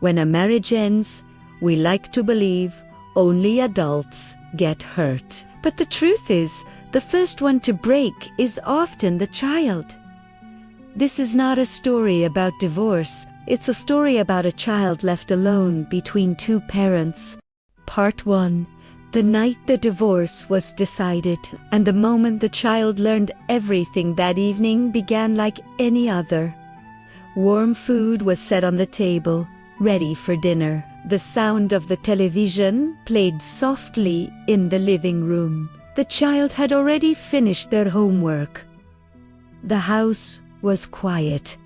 When a marriage ends, we like to believe only adults get hurt. But the truth is, the first one to break is often the child. This is not a story about divorce. It's a story about a child left alone between two parents. Part 1. The night the divorce was decided, and the moment the child learned everything that evening began like any other. Warm food was set on the table, ready for dinner. The sound of the television played softly in the living room. The child had already finished their homework. The house was quiet.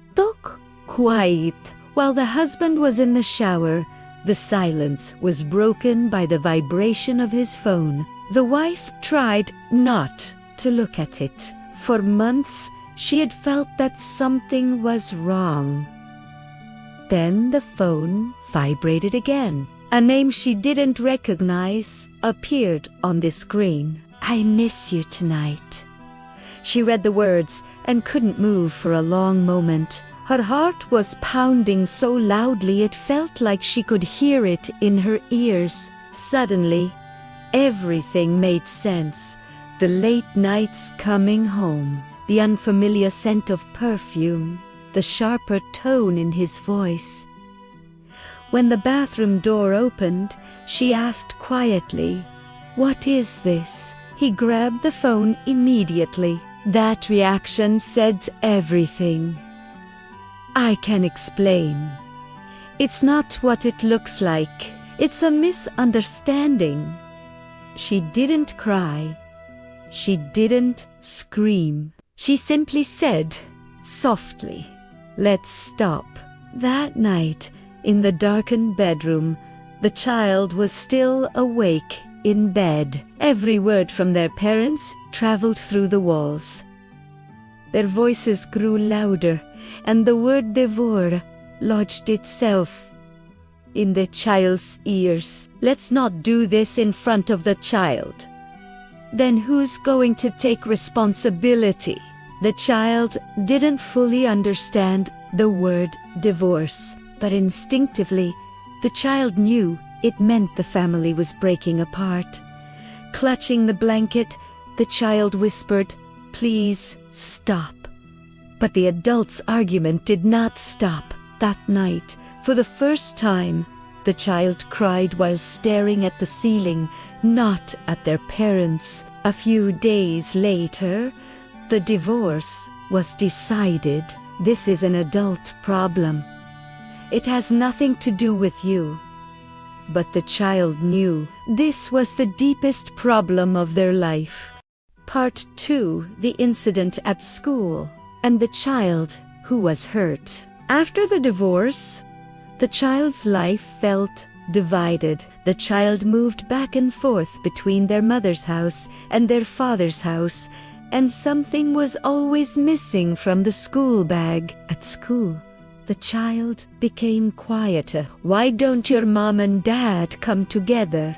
Quiet. While the husband was in the shower, the silence was broken by the vibration of his phone. The wife tried not to look at it. For months, she had felt that something was wrong. Then the phone vibrated again. A name she didn't recognize appeared on the screen. "I miss you tonight." She read the words and couldn't move for a long moment. Her heart was pounding so loudly it felt like she could hear it in her ears. Suddenly, everything made sense. The late nights coming home, the unfamiliar scent of perfume, the sharper tone in his voice. When the bathroom door opened, she asked quietly, "What is this?" He grabbed the phone immediately. That reaction said everything. "I can explain. It's not what it looks like. It's a misunderstanding." She didn't cry. She didn't scream. She simply said, softly, "Let's stop." That night, in the darkened bedroom, the child was still awake in bed. Every word from their parents traveled through the walls. Their voices grew louder, and the word divorce lodged itself in the child's ears. "Let's not do this in front of the child." Then who's going to take responsibility? The child didn't fully understand the word divorce, but instinctively, the child knew it meant the family was breaking apart. Clutching the blanket, the child whispered, "Please stop." But the adult's argument did not stop. That night, for the first time, the child cried while staring at the ceiling, not at their parents. A few days later, the divorce was decided. This is an adult problem. It has nothing to do with you. But the child knew this was the deepest problem of their life. Part 2. The incident at school and the child who was hurt. After the divorce, the child's life felt divided. The child moved back and forth between their mother's house and their father's house, and something was always missing from the school bag. At school, the child became quieter. "Why don't your mom and dad come together?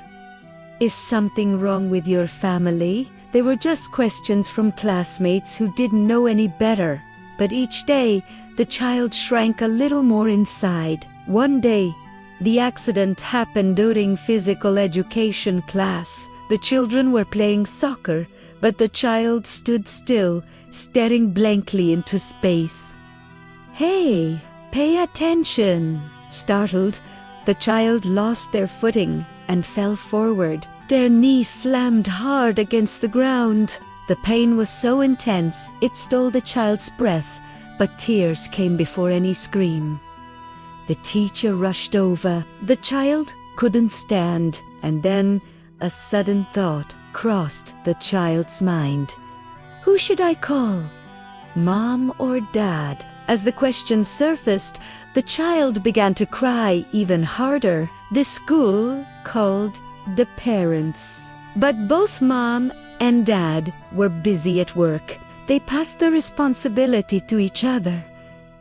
Is something wrong with your family?" They were just questions from classmates who didn't know any better. But each day, the child shrank a little more inside. One day, the accident happened during physical education class. The children were playing soccer, but the child stood still, staring blankly into space. "Hey, pay attention!" Startled, the child lost their footing and fell forward. Their knees slammed hard against the ground. The pain was so intense, it stole the child's breath, but tears came before any scream. The teacher rushed over. The child couldn't stand, and then a sudden thought crossed the child's mind. "Who should I call? Mom or Dad?" As the question surfaced, the child began to cry even harder. The school called the parents, but both Mom and Dad were busy at work. They passed the responsibility to each other,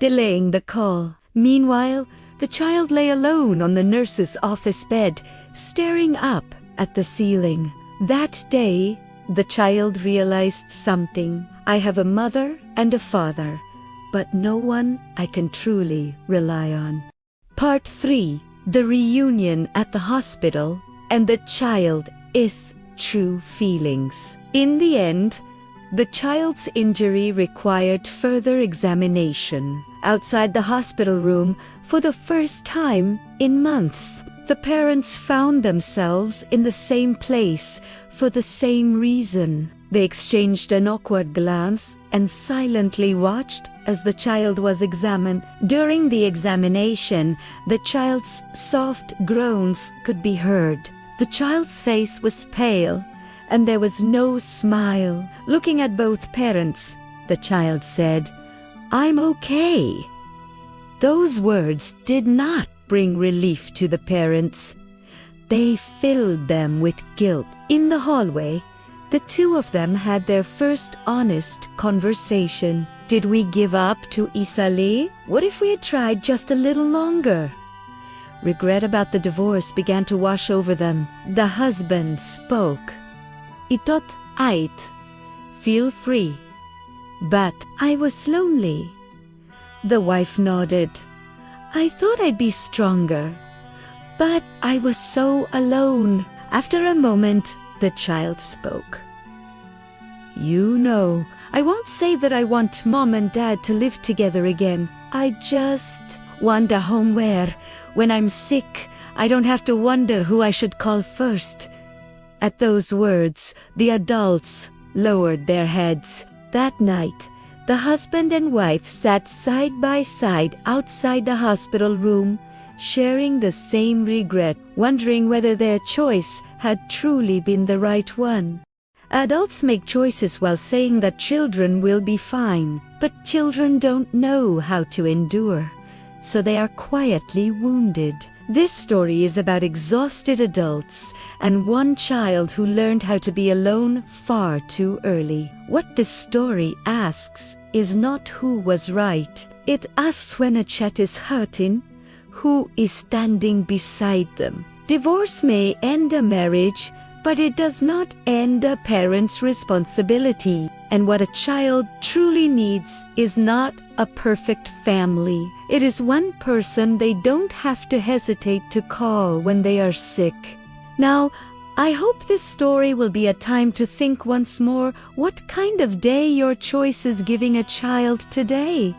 delaying the call. Meanwhile, the child lay alone on the nurse's office bed, staring up at the ceiling. That day, the child realized something. "I have a mother and a father, but no one I can truly rely on." Part 3. The reunion at the hospital and the child's true feelings. In the end, the child's injury required further examination. Outside the hospital room, for the first time in months, the parents found themselves in the same place for the same reason. They exchanged an awkward glance and silently watched as the child was examined. During the examination, the child's soft groans could be heard. The child's face was pale, and there was no smile. Looking at both parents, the child said, "I'm okay." Those words did not bring relief to the parents. They filled them with guilt. In the hallway, the two of them had their first honest conversation. Did we give up to Isali? What if we had tried just a little longer? Regret about the divorce began to wash over them. The husband spoke. "Itot ait. Feel free. But I was lonely." The wife nodded. "I thought I'd be stronger. But I was so alone." After a moment, the child spoke. "You know, I won't say that I want Mom and Dad to live together again. I just want a home where, when I'm sick, I don't have to wonder who I should call first." At those words, the adults lowered their heads. That night, the husband and wife sat side by side outside the hospital room, sharing the same regret, wondering whether their choice had truly been the right one. Adults make choices while saying that children will be fine, but children don't know how to endure, so they are quietly wounded. This story is about exhausted adults and one child who learned how to be alone far too early. What this story asks is not who was right. It asks, when a child is hurting, who is standing beside them. Divorce may end a marriage, but it does not end a parent's responsibility. And what a child truly needs is not a perfect family. It is one person they don't have to hesitate to call when they are sick. Now, I hope this story will be a time to think once more what kind of day your choice is giving a child today.